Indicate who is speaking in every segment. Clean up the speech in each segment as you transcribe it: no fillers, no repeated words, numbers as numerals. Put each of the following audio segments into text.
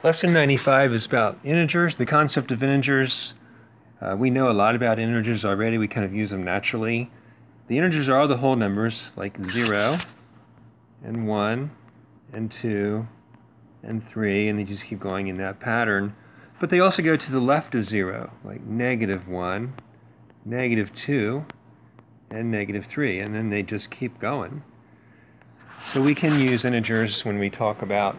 Speaker 1: Lesson 95 is about integers, the concept of integers. We know a lot about integers already. We kind of use them naturally. The integers are all the whole numbers, like 0 and 1 and 2 and 3, and they just keep going in that pattern. But they also go to the left of 0, like -1, -2, and -3, and then they just keep going. So we can use integers when we talk about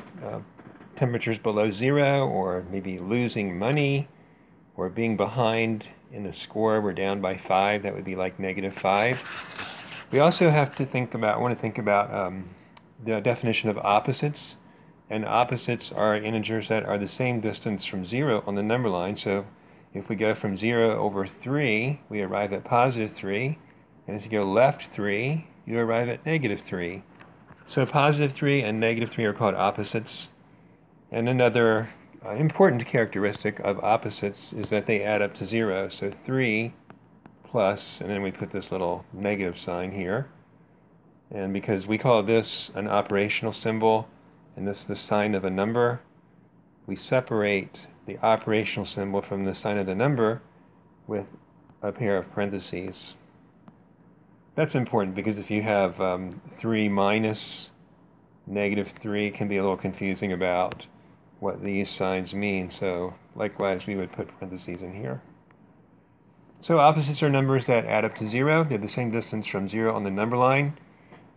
Speaker 1: temperatures below 0, or maybe losing money, or being behind in the score. We're down by 5. That would be like -5. We also want to think about the definition of opposites. And opposites are integers that are the same distance from 0 on the number line. So if we go from 0 over 3, we arrive at +3. And if you go left 3, you arrive at -3. So +3 and -3 are called opposites. And another important characteristic of opposites is that they add up to 0. So 3 plus, and then we put this little negative sign here. And because we call this an operational symbol, and this is the sign of a number, we separate the operational symbol from the sign of the number with a pair of parentheses. That's important because if you have 3 minus -3, it can be a little confusing about what these signs mean. So likewise, we would put parentheses in here. So opposites are numbers that add up to 0. They're the same distance from 0 on the number line.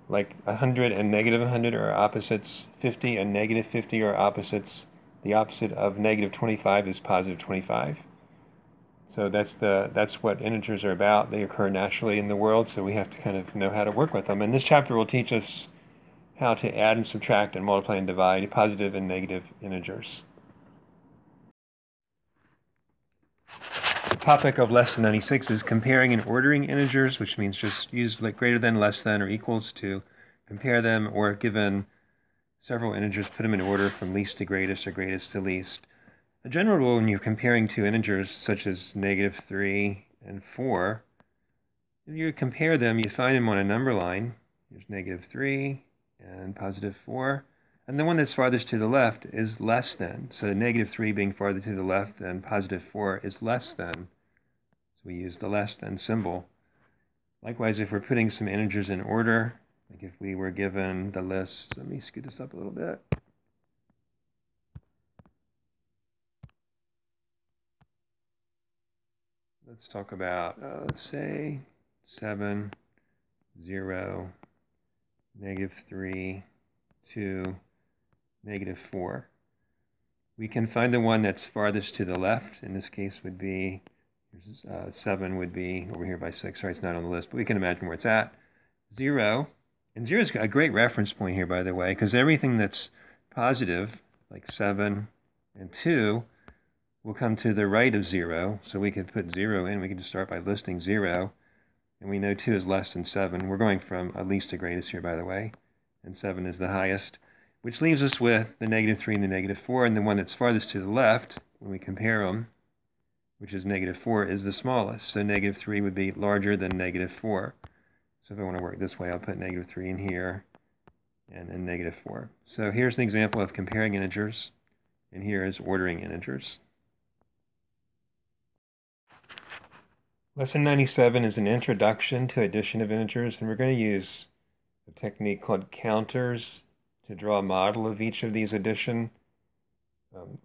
Speaker 1: Like 100 and -100 are opposites. 50 and -50 are opposites. The opposite of -25 is +25. So that's what integers are about. They occur naturally in the world, so we have to kind of know how to work with them. And this chapter will teach us how to add and subtract and multiply and divide positive and negative integers. The topic of lesson 96 is comparing and ordering integers, which means just use like greater than, less than, or equals to compare them, or given several integers, put them in order from least to greatest or greatest to least. A general rule when you're comparing two integers, such as -3 and 4, if you compare them, you find them on a number line. There's -3 and +4, and the one that's farthest to the left is less than. So -3 being farther to the left than +4 is less than. So we use the less than symbol. Likewise, if we're putting some integers in order, like if we were given the list, let me scoot this up a little bit. Let's talk about, let's say 7, 0, -3, 2, -4. We can find the one that's farthest to the left. In this case would be, 7 would be over here by 6. Sorry, it's not on the list, but we can imagine where it's at. 0, and 0 is a great reference point here, by the way, because everything that's positive, like 7 and 2, will come to the right of 0. So we could put 0 in. We can just start by listing 0. And we know 2 is less than 7. We're going from least to greatest here, by the way. And 7 is the highest, which leaves us with the -3 and the -4. And the one that's farthest to the left, when we compare them, which is -4, is the smallest. So -3 would be larger than -4. So if I want to work this way, I'll put -3 in here and then -4. So here's an example of comparing integers. And here is ordering integers. Lesson 97 is an introduction to addition of integers, and we're going to use a technique called counters to draw a model of each of these addition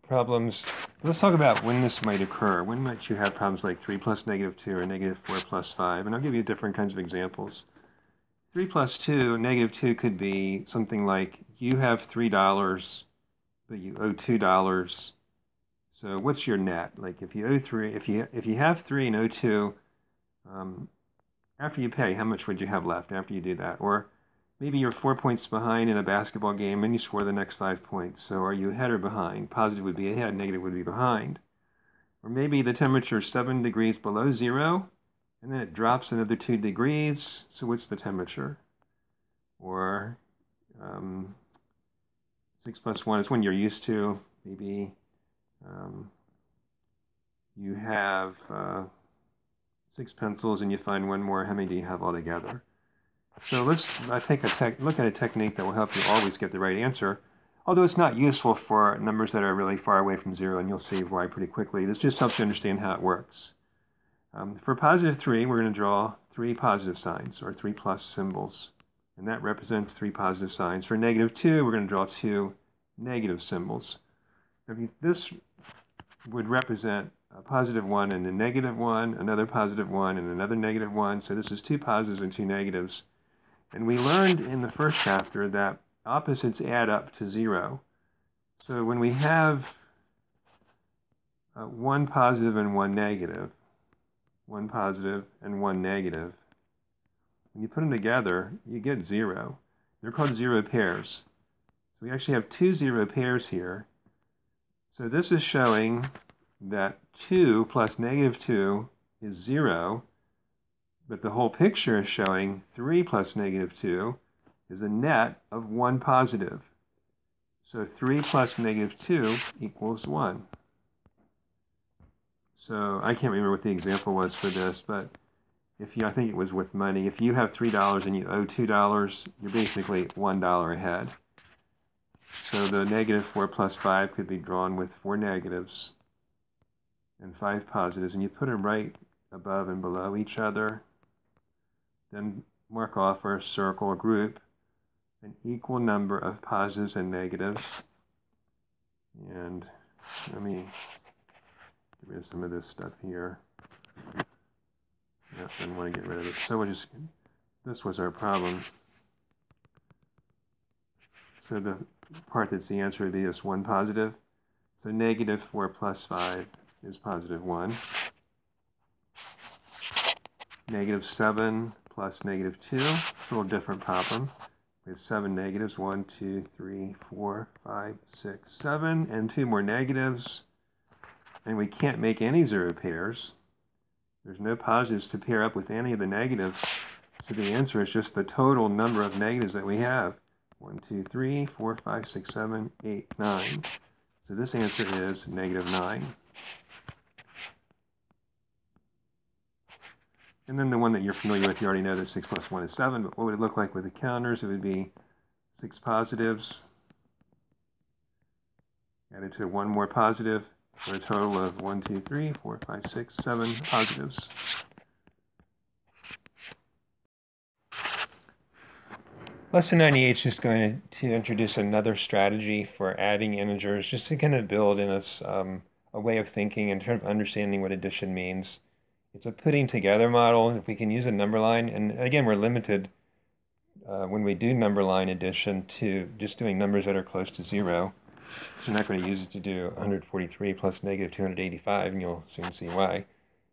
Speaker 1: problems. Let's talk about when this might occur. When might you have problems like 3 plus -2 or -4 plus 5? And I'll give you different kinds of examples. 3 plus 2, -2 could be something like you have $3, but you owe $2. So what's your net? Like if you owe 3, if you have 3 and owe 2, after you pay, how much would you have left after you do that? Or maybe you're 4 points behind in a basketball game and you score the next 5 points. So are you ahead or behind? Positive would be ahead, negative would be behind. Or maybe the temperature is 7 degrees below 0, and then it drops another 2 degrees. So what's the temperature? Or 6 plus 1 is when you're used to. Maybe you have 6 pencils and you find one more. How many do you have altogether? So let's look at a technique that will help you always get the right answer. although it's not useful for numbers that are really far away from 0, and you'll see why pretty quickly. This just helps you understand how it works. For positive 3, we're going to draw 3 positive signs, or 3 plus symbols, and that represents 3 positive signs. For negative 2, we're going to draw 2 negative symbols. This would represent a positive 1 and a negative 1, another positive 1 and another negative 1. So this is 2 positives and 2 negatives. And we learned in the first chapter that opposites add up to 0. So when we have 1 positive and 1 negative, 1 positive and 1 negative, when you put them together, you get 0. They're called 0 pairs. So we actually have 2 0 pairs here. So this is showing that 2 plus negative 2 is 0, but the whole picture is showing 3 plus negative 2 is a net of 1 positive. So 3 plus negative 2 equals 1. So I can't remember what the example was for this, but I think it was with money. If you have $3 and you owe $2, you're basically $1 ahead. So the negative 4 plus 5 could be drawn with 4 negatives and 5 positives, and you put them right above and below each other. Then mark off or circle or group an equal number of positives and negatives. And let me get rid of some of this stuff here. Yep, I didn't want to get rid of it. So this was our problem. So the part that's the answer would be this 1 positive. So negative 4 plus 5 is positive 1. Negative 7 plus negative 2. It's a little different problem. We have 7 negatives. 1, 2, 3, 4, 5, 6, 7. And 2 more negatives. And we can't make any 0 pairs. There's no positives to pair up with any of the negatives. So the answer is just the total number of negatives that we have. 1, 2, 3, 4, 5, 6, 7, 8, 9. So this answer is negative 9. And then the one that you're familiar with, you already know that 6 plus 1 is 7, but what would it look like with the counters? It would be 6 positives added to 1 more positive for a total of 1, 2, 3, 4, 5, 6, 7 positives. Lesson 98 is just going to introduce another strategy for adding integers, just to kind of build in us a way of thinking in terms of understanding what addition means. It's a putting together model. If we can use a number line, and again, we're limited when we do number line addition to just doing numbers that are close to 0. So we're not going to use it to do 143 plus negative 285, and you'll soon see why.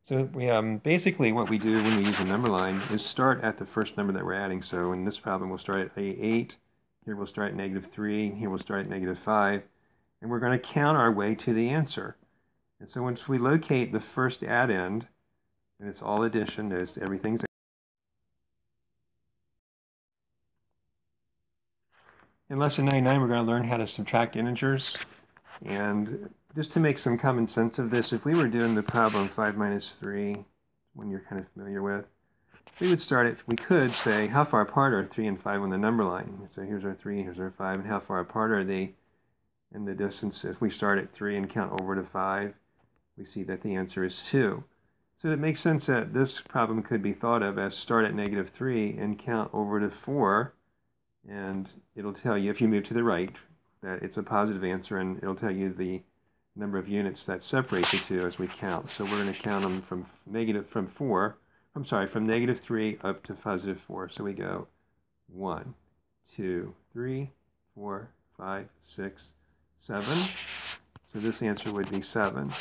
Speaker 1: So we basically what we do when we use a number line is start at the first number that we're adding. So in this problem, we'll start at 8. Here we'll start at negative 3. Here we'll start at negative 5. And we're going to count our way to the answer. And so once we locate the first add-end, and it's all addition, everything's. In lesson 99, we're going to learn how to subtract integers. And just to make some common sense of this, if we were doing the problem 5 minus 3, one you're kind of familiar with, we could say, how far apart are 3 and 5 on the number line? So here's our 3, here's our 5, and how far apart are they in the distance? If we start at 3 and count over to 5, we see that the answer is 2. So it makes sense that this problem could be thought of as start at negative 3 and count over to 4, and it'll tell you, if you move to the right, that it's a positive answer, and it'll tell you the number of units that separate the two as we count. So we're going to count them from negative 3 up to positive 4. So we go 1, 2, 3, 4, 5, 6, 7. So this answer would be 7.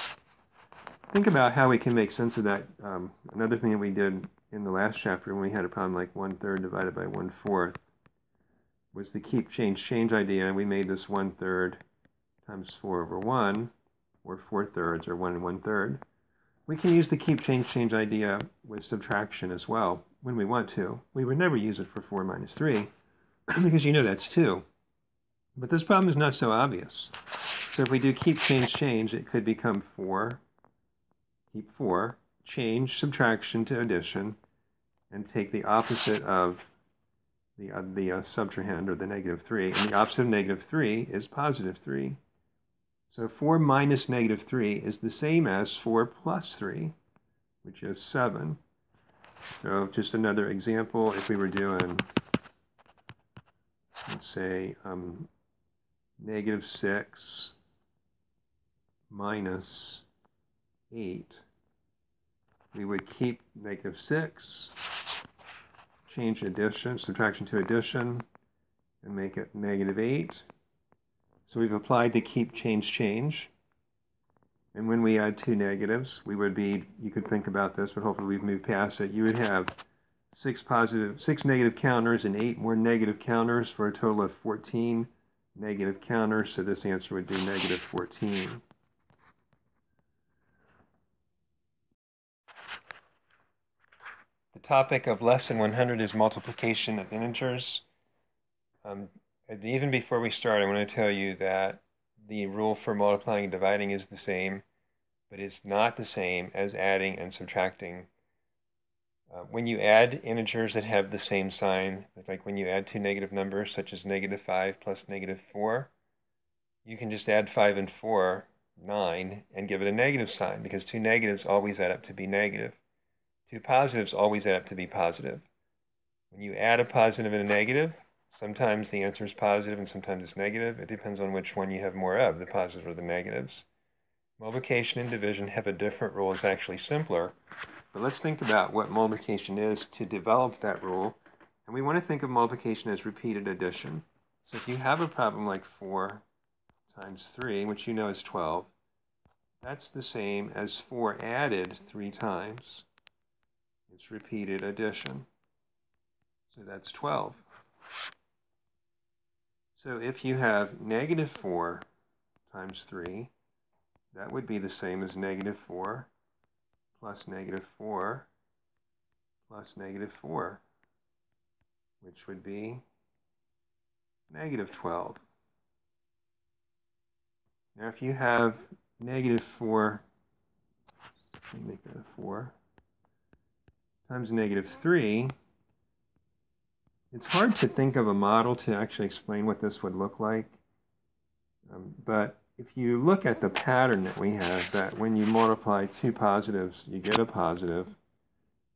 Speaker 1: Think about how we can make sense of that. Another thing that we did in the last chapter when we had a problem like 1/3 divided by 1/4 was the keep, change idea. And we made this 1/3 times 4 over 1, or 4/3, or 1 1/3. We can use the keep, change idea with subtraction as well when we want to. We would never use it for 4 minus 3 because you know that's 2. But this problem is not so obvious. So if we do keep, change, it could become 4. Keep 4, change subtraction to addition, and take the opposite of the subtrahend, or the -3, and the opposite of -3 is +3. So 4 minus -3 is the same as 4 plus 3, which is 7. So just another example, if we were doing, let's say, -6 minus 8, we would keep -6, change addition, subtraction to addition, and make it -8. So we've applied the keep, change. And when we add two negatives, we would be, you could think about this, but hopefully we've moved past it. You would have 6 negative counters and 8 more negative counters for a total of 14 negative counters. So this answer would be -14. The topic of lesson 100 is multiplication of integers. Even before we start, I want to tell you that the rule for multiplying and dividing is the same, but it's not the same as adding and subtracting. When you add integers that have the same sign, like when you add two negative numbers, such as -5 plus -4, you can just add 5 and 4, 9, and give it a negative sign, because two negatives always add up to be negative. Two positives always add up to be positive. When you add a positive and a negative, sometimes the answer is positive and sometimes it's negative. It depends on which one you have more of, the positives or the negatives. Multiplication and division have a different rule. It's actually simpler. But let's think about what multiplication is to develop that rule. And we want to think of multiplication as repeated addition. So if you have a problem like 4 times 3, which you know is 12, that's the same as 4 added 3 times. It's repeated addition. So that's 12. So if you have -4 times 3, that would be the same as -4 plus -4 plus -4, which would be -12. Now if you have -4, let me make that a 4, times -3, it's hard to think of a model to actually explain what this would look like. But if you look at the pattern that we have, that when you multiply two positives, you get a positive.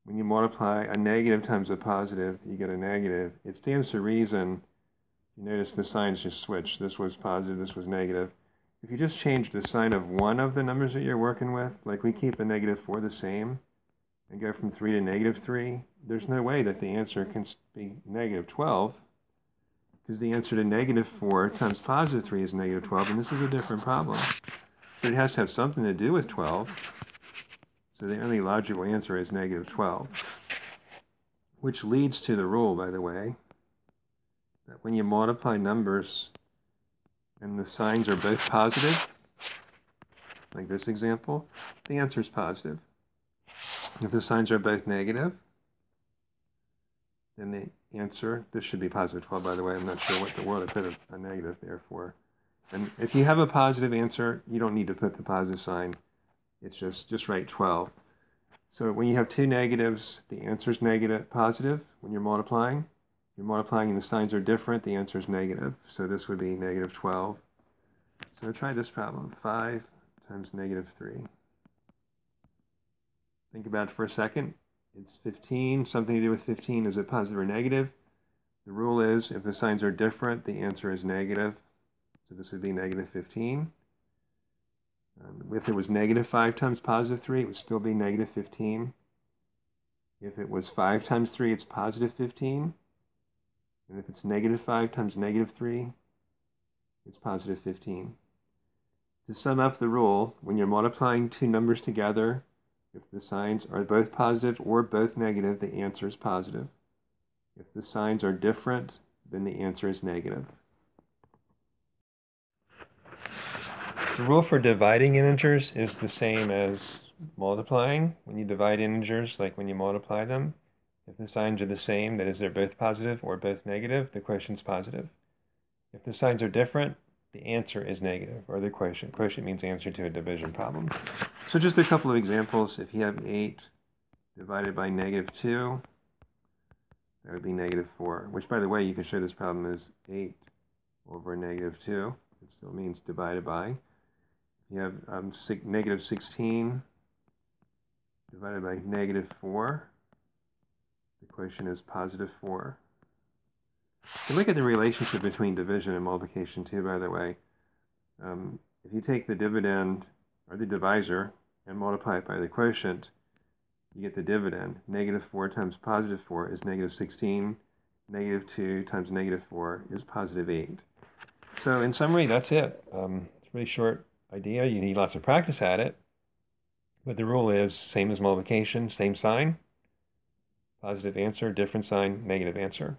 Speaker 1: When you multiply a negative times a positive, you get a negative. It stands to reason, you notice the signs just switched. This was positive, this was negative. If you just change the sign of one of the numbers that you're working with, like we keep the -4 the same, and go from 3 to -3, there's no way that the answer can be -12, because the answer to -4 times +3 is -12, and this is a different problem. But it has to have something to do with 12, so the only logical answer is -12, which leads to the rule, by the way, that when you multiply numbers and the signs are both positive, like this example, the answer is positive. If the signs are both negative, then the answer, this should be +12, by the way. I'm not sure what the world I put a negative there for. And if you have a positive answer, you don't need to put the positive sign. It's just write 12. So when you have two negatives, the answer is positive when you're multiplying. If you're multiplying and the signs are different, the answer is negative. So this would be -12. So try this problem, 5 times -3. Think about it for a second. It's 15, something to do with 15. Is it positive or negative? The rule is if the signs are different, the answer is negative. So this would be -15. If it was -5 times +3, it would still be -15. If it was 5 times 3, it's +15. And if it's -5 times -3, it's +15. To sum up the rule, when you're multiplying two numbers together, if the signs are both positive or both negative, the answer is positive. If the signs are different, then the answer is negative. The rule for dividing integers is the same as multiplying. When you divide integers, like when you multiply them, if the signs are the same, that is, they're both positive or both negative, the quotient is positive. If the signs are different, the answer is negative, or the quotient. Quotient means answer to a division problem. So just a couple of examples. If you have 8 divided by -2, That would be -4, which, by the way, you can show this problem as 8 over -2. It still means divided by. You have -16 divided by -4. The equation is +4. You can look at the relationship between division and multiplication too, by the way. If you take the dividend or the divisor and multiply it by the quotient, you get the dividend. -4 times +4 is -16. -2 times -4 is +8. So in summary, that's it. It's a really short idea. You need lots of practice at it. But the rule is same as multiplication, same sign. Positive answer, different sign, negative answer.